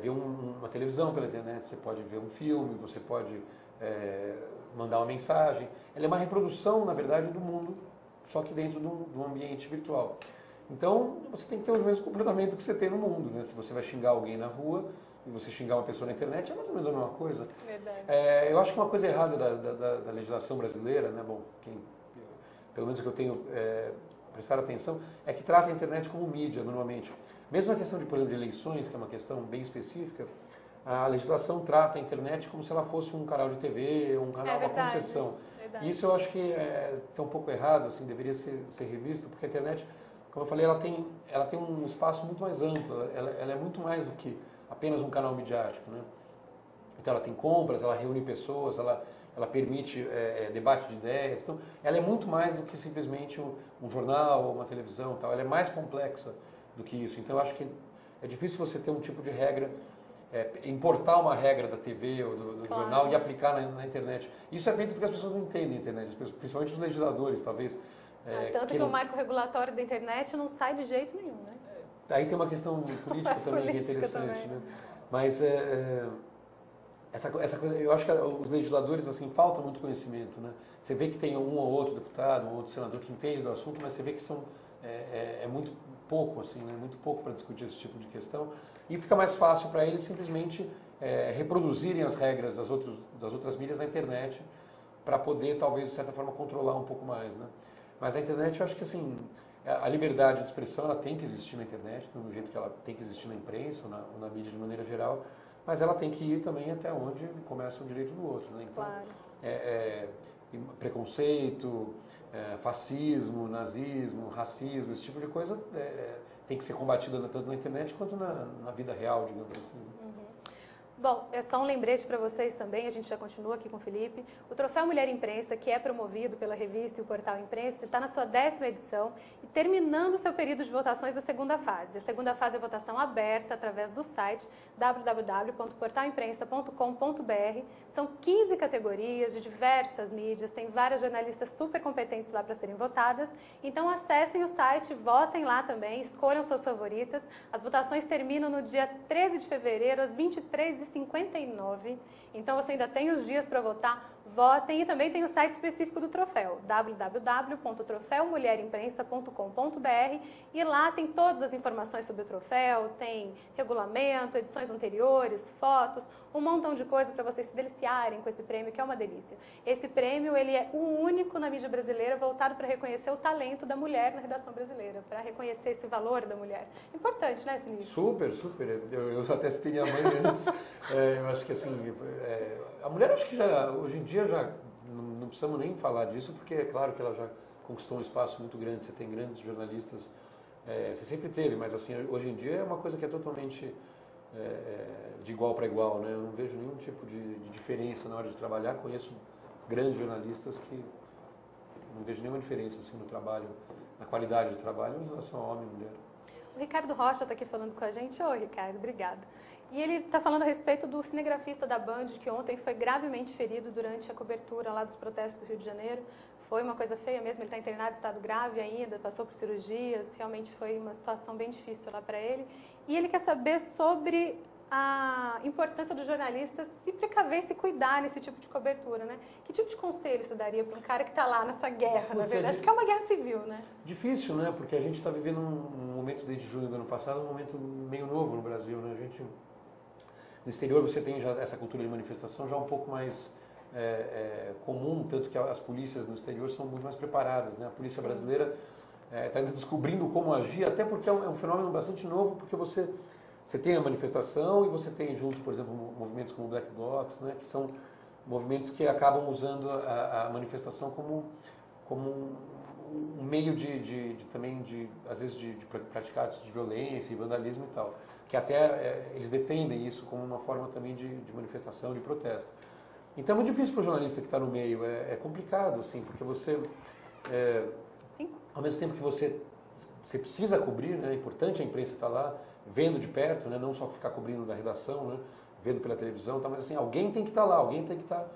ver uma televisão pela internet, você pode ver um filme, você pode mandar uma mensagem. Ela é uma reprodução, na verdade, do mundo, só que dentro de um ambiente virtual. Então, você tem que ter o mesmo comportamento que você tem no mundo, né? Se você vai xingar alguém na rua e você xingar uma pessoa na internet, é mais ou menos a mesma coisa. Verdade. Eu acho que uma coisa errada da legislação brasileira, né? Bom, pelo menos o que eu tenho prestar atenção, é que trata a internet como mídia, normalmente. Mesmo na questão por exemplo, de eleições, que é uma questão bem específica, a legislação trata a internet como se ela fosse um canal de TV, uma concessão. Verdade. Isso eu acho que está um pouco errado, assim, deveria ser revisto, porque a internet, como eu falei, ela tem um espaço muito mais amplo, ela é muito mais do que apenas um canal midiático, né? Então ela tem compras, ela reúne pessoas, ela permite debate de ideias. Então, ela é muito mais do que simplesmente um jornal ou uma televisão. Tal. Ela é mais complexa do que isso. Então, eu acho que é difícil você ter um tipo de regra, importar uma regra da TV ou do jornal e aplicar na internet. Isso é feito porque as pessoas não entendem a internet, principalmente os legisladores, talvez. Tanto que o marco regulatório da internet não sai de jeito nenhum, né? Aí tem uma questão política também que é interessante, né? Mas essa coisa, eu acho que os legisladores assim falta muito conhecimento, né? Você vê que tem um ou outro deputado, um ou outro senador que entende do assunto, mas você vê que é muito pouco, assim, né? Muito pouco para discutir esse tipo de questão. E fica mais fácil para eles simplesmente reproduzirem as regras das outras mídias na internet para poder, talvez, de certa forma, controlar um pouco mais, né? Mas a internet, eu acho que assim, a liberdade de expressão ela tem que existir na internet, do jeito que ela tem que existir na imprensa, ou na mídia de maneira geral, mas ela tem que ir também até onde começa o direito do outro, né? Então, claro. Preconceito, fascismo, nazismo, racismo, esse tipo de coisa tem que ser combatida tanto na internet quanto na vida real, digamos assim. Bom, é só um lembrete para vocês também, a gente já continua aqui com o Felipe. O Troféu Mulher Imprensa, que é promovido pela revista e o portal Imprensa, está na sua 10ª edição e terminando o seu período de votações da segunda fase. A segunda fase é votação aberta através do site www.portalimprensa.com.br. São 15 categorias de diversas mídias, tem várias jornalistas super competentes lá para serem votadas. Então acessem o site, votem lá também, escolham suas favoritas. As votações terminam no dia 13 de fevereiro, às 23h59. Então você ainda tem os dias para votar. Votem e também tem o site específico do troféu, www.troféumulherimprensa.com.br, e lá tem todas as informações sobre o troféu, tem regulamento, edições anteriores, fotos, um montão de coisa para vocês se deliciarem com esse prêmio, que é uma delícia. Esse prêmio ele é o único na mídia brasileira voltado para reconhecer o talento da mulher na redação brasileira, para reconhecer esse valor da mulher. Importante, né, Felipe? Super, super. Eu até citei minha mãe antes. Eu acho que assim, a mulher acho que hoje em dia já não precisamos nem falar disso, porque é claro que ela já conquistou um espaço muito grande, você tem grandes jornalistas, você sempre teve, mas assim, hoje em dia é uma coisa que é totalmente de igual para igual, né? Eu não vejo nenhum tipo de diferença na hora de trabalhar, conheço grandes jornalistas que não vejo nenhuma diferença assim, no trabalho. na qualidade do trabalho em relação ao homem e mulher. O Ricardo Rocha está aqui falando com a gente. Oi, Ricardo, obrigada. E ele está falando a respeito do cinegrafista da Band, que ontem foi gravemente ferido durante a cobertura lá dos protestos do Rio de Janeiro. Foi uma coisa feia mesmo, ele está internado em estado grave ainda, passou por cirurgias, realmente foi uma situação bem difícil lá para ele. E ele quer saber sobre a importância do jornalista se precaver e se cuidar nesse tipo de cobertura, né? Que tipo de conselho você daria para um cara que está lá nessa guerra, na verdade? Porque é uma guerra civil, né? Difícil, né? Porque a gente está vivendo um momento desde junho do ano passado, um momento meio novo no Brasil, né? No exterior você tem já essa cultura de manifestação já um pouco mais comum, tanto que as polícias no exterior são muito mais preparadas, né? A polícia brasileira está ainda descobrindo como agir, até porque é um fenômeno bastante novo, porque você tem a manifestação e você tem junto, por exemplo, movimentos como o Black Blocs, né? Que são movimentos que acabam usando a manifestação como um meio também às vezes de praticar atos de violência e vandalismo e tal, que até eles defendem isso como uma forma também de manifestação, de protesto. Então é muito difícil para o jornalista que está no meio, é complicado, assim, porque você, ao mesmo tempo que você precisa cobrir, né, é importante a imprensa estar lá, vendo de perto, né, não só ficar cobrindo da redação, né, vendo pela televisão, tá, mas assim, alguém tem que estar lá, alguém tem que estar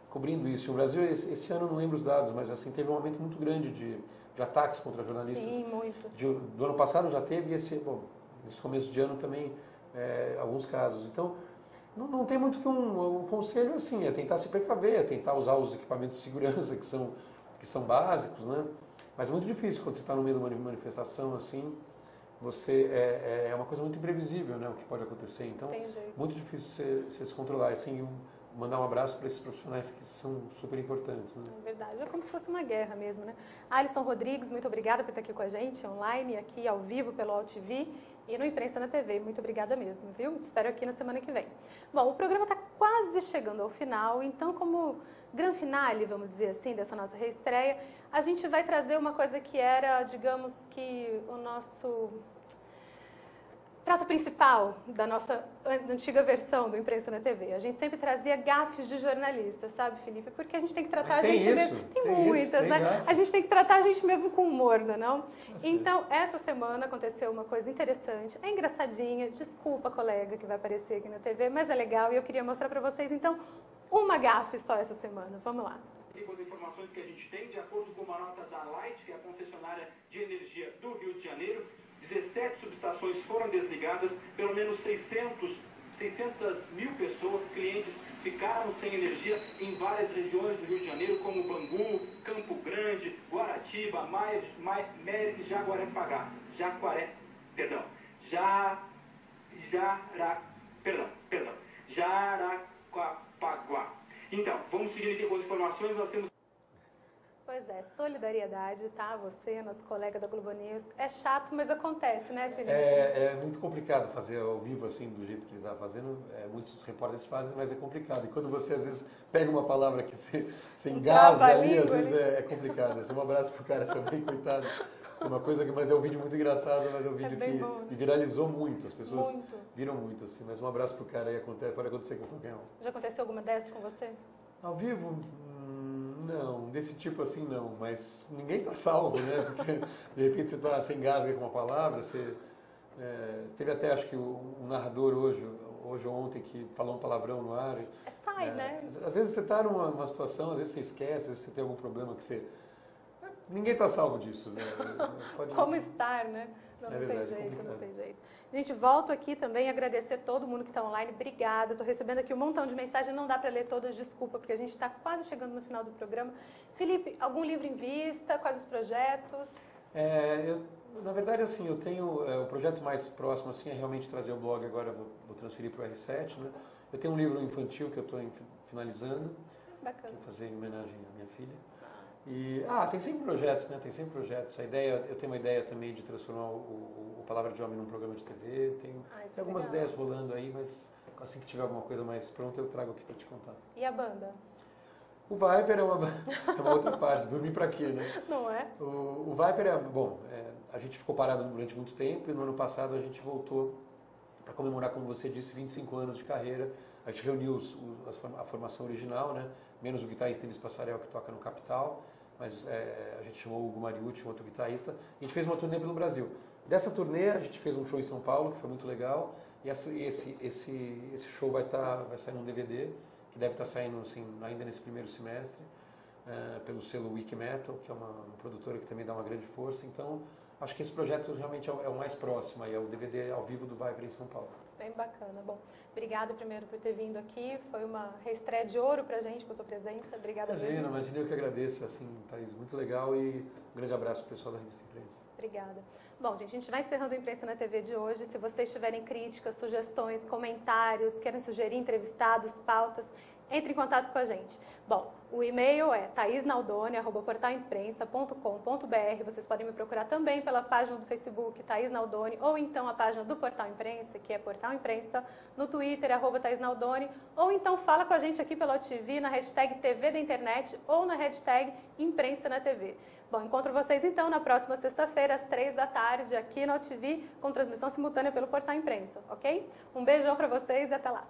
cobrindo isso. No Brasil, esse ano, eu não lembro os dados, mas assim, teve um aumento muito grande de ataques contra jornalistas. Sim, muito. Do ano passado já teve, e nesse começo de ano também, alguns casos. Então, não tem muito que um conselho assim, é tentar se precaver, é tentar usar os equipamentos de segurança que são básicos, né? Mas é muito difícil quando você está no meio de uma manifestação assim, é uma coisa muito imprevisível, né, o que pode acontecer. Então, muito difícil você se controlar. Assim, mandar um abraço para esses profissionais que são super importantes. Né? É verdade, é como se fosse uma guerra mesmo, né? Alisson Rodrigues, muito obrigada por estar aqui com a gente, online, aqui ao vivo pelo AltV e no Imprensa na TV. Muito obrigada mesmo, viu? Te espero aqui na semana que vem. Bom, o programa está quase chegando ao final, então como grande finale, vamos dizer assim, dessa nossa reestreia, a gente vai trazer uma coisa que era, digamos que, o nosso prato principal da nossa antiga versão do Imprensa na TV. A gente sempre trazia gafes de jornalistas, sabe, Felipe? Porque a gente tem que tratar a gente mesmo. Tem muitas, né? Gafe. A gente tem que tratar a gente mesmo com humor, não? Então, essa semana aconteceu uma coisa interessante, é engraçadinha, desculpa, colega, que vai aparecer aqui na TV, mas é legal e eu queria mostrar para vocês, então, uma gafe só essa semana. Vamos lá. Com as informações que a gente tem, de acordo com uma nota da Light, que é a concessionária de energia do Rio de Janeiro, 17 subestações foram desligadas, pelo menos 600 mil pessoas, clientes, ficaram sem energia em várias regiões do Rio de Janeiro, como Bangu, Campo Grande, Guaratiba, Mérida e Jaguarepaguá. Jaraguapaguá. Então, vamos seguir aqui com as informações, nós temos... Pois é, solidariedade, tá? Você, nosso colega da Globo News. É chato, mas acontece, né, Felipe? É muito complicado fazer ao vivo assim, do jeito que ele está fazendo. Muitos repórteres fazem, mas é complicado. E quando você, às vezes, pega uma palavra que você engasga ali, às vezes é complicado. Um abraço pro cara também, coitado. É uma coisa que, mas é um vídeo muito engraçado, mas é um vídeo que bom, né? viralizou muito. As pessoas viram muito, assim. Mas um abraço pro cara aí, pode acontecer com qualquer um. Já aconteceu alguma dessas com você? Ao vivo? Não, desse tipo assim não, mas ninguém tá salvo, né? Porque de repente você engasga com uma palavra, teve até acho que um narrador hoje ou ontem que falou um palavrão no ar. Né? Às vezes você está numa situação, às vezes você esquece, às vezes você tem algum problema que você... Ninguém tá salvo disso, né? Como estar, né? Não tem jeito, não tem jeito. Gente, volto aqui também a agradecer todo mundo que está online. Obrigada. Estou recebendo aqui um montão de mensagens. Não dá para ler todas, desculpa, porque a gente está quase chegando no final do programa. Felipe, algum livro em vista? Quais os projetos? Na verdade, assim, eu tenho... o projeto mais próximo, assim, é realmente trazer o blog agora. Vou transferir para o R7, né? Eu tenho um livro infantil que eu estou finalizando. Bacana. Vou fazer em homenagem à minha filha. E, tem sempre projetos, né? Tem sempre projetos. Eu tenho uma ideia também de transformar o Palavra de Homem num programa de TV. Tem algumas ideias rolando aí, mas assim que tiver alguma coisa mais pronta, eu trago aqui para te contar. E a banda? O Viper é uma outra parte. Dormir para quê, né? Não é? O Viper a gente ficou parado durante muito tempo e no ano passado a gente voltou para comemorar, como você disse, 25 anos de carreira. A gente reuniu a formação original, né? Menos o guitarrista Elis Passarel, que toca no Capital, mas a gente chamou o Hugo Mariucci, um outro guitarrista, e a gente fez uma turnê pelo Brasil. Dessa turnê, a gente fez um show em São Paulo, que foi muito legal, e esse show vai sair num DVD, que deve estar saindo assim, ainda nesse primeiro semestre, pelo selo Wiki Metal, que é uma produtora que também dá uma grande força. Então, acho que esse projeto realmente é o mais próximo, aí é o DVD ao vivo do Viper em São Paulo. Bem bacana. Bom, obrigada primeiro por ter vindo aqui. Foi uma reestreia de ouro pra gente com a sua presença. Obrigada mesmo. Imagina, eu que agradeço, assim, Thaís, muito legal, e um grande abraço pro pessoal da Revista Imprensa. Obrigada. Bom, gente, a gente vai encerrando a Imprensa na TV de hoje. Se vocês tiverem críticas, sugestões, comentários, querem sugerir entrevistados, pautas, entre em contato com a gente. Bom, o e-mail é thaisnaldoni@portalimprensa.com.br. Vocês podem me procurar também pela página do Facebook Thaís Naldoni, ou então a página do Portal Imprensa, que é Portal Imprensa, no Twitter, @thaisnaldoni, ou então fala com a gente aqui pela OTV na hashtag TV da Internet ou na hashtag Imprensa na TV. Bom, encontro vocês então na próxima sexta-feira, às 3 da tarde, aqui na OTV, com transmissão simultânea pelo Portal Imprensa, ok? Um beijão para vocês e até lá!